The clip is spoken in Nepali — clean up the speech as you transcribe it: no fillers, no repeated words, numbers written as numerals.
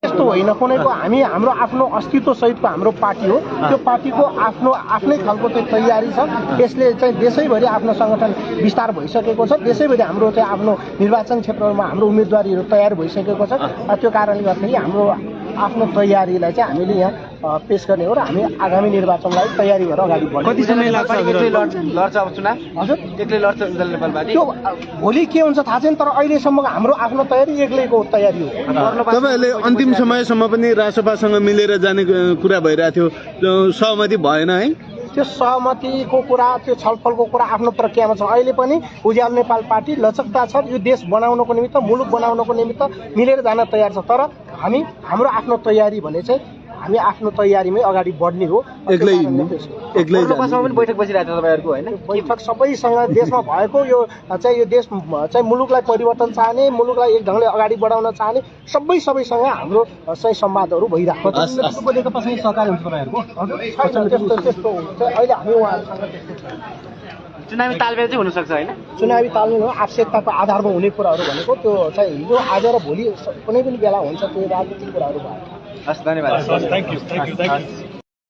त्यस्तो होइन कुनैको हामी हाम्रो आफ्नो अस्तित्व सहितको हाम्रो पार्टी हो त्यो पार्टीको आफ्नै खालको चाहिँ तयारी छ यसले चाहिँ देशैभरि आफ्नो संगठन विस्तार भइसकेको छ देशैभरि हाम्रो चाहिँ आफ्नो निर्वाचन क्षेत्रमा हाम्रो उम्मेदवारीहरू तयार भइसकेको छ त्यो कारणले गर्दाखेरि हाम्रो आफ्नो तयारीलाई चाहिँ हामीले यहाँ पेश गर्ने हो र हामी आगामी निर्वाचनलाई तयारी गरेर अगाडि बढ्छौँ। कति समय लाग्छ लड्छ अब चुनाव हजुर एक्लै लड्छ उज्जवल नेपाल पार्टी त्यो भोलि के हुन्छ थाहा छैन तर अहिलेसम्मको हाम्रो आफ्नो तयारी एक्लैको तयारी हो। तपाईहरुले अन्तिम समयसम्म पनि रासपासँग मिलेर जाने कुरा भइरहेको थियो सहमति भएन है त्यो सहमतिको कुरा त्यो छलफलको कुरा आफ्नो प्रक्रियामा छ अहिले पनि उज्यालो नेपाल पार्टी लचकता छ यो देश बनाउनको निमित्त मुलुक बनाउनको निमित्त मिलेर जान तयार छ तर हामी हाम्रो आफ्नो तयारी भने चाहिँ हामी आफ्नो तयारीमै अगाडि बढ्ने हो। एक्लै पनि बैठक बसिरहेको छ तपाईहरुको हैन बैठक सबैसँग देशमा भएको यो देश चाहिँ मुलुकलाई परिवर्तन चाहने मुलुकलाई एक ढङ्गले अगाडि बढाउन चाहने सबैसँग हाम्रो चाहिँ संवादहरू भइरहेको छ। त्यस्तो हुन्छ अहिले हामी उहाँहरूसँग चुनावी तालमेल चाहिँ हुन सक्छ हैन चुनावी तालमेल हो आवश्यकताको आधारमा हुने कुराहरू भनेको त्यो चाहिँ हिजो आज र भोलि कुनै पनि बेला हुन्छ त्यो राजनीतिक कुराहरू भयो। हस् धन्यवाद। Thank you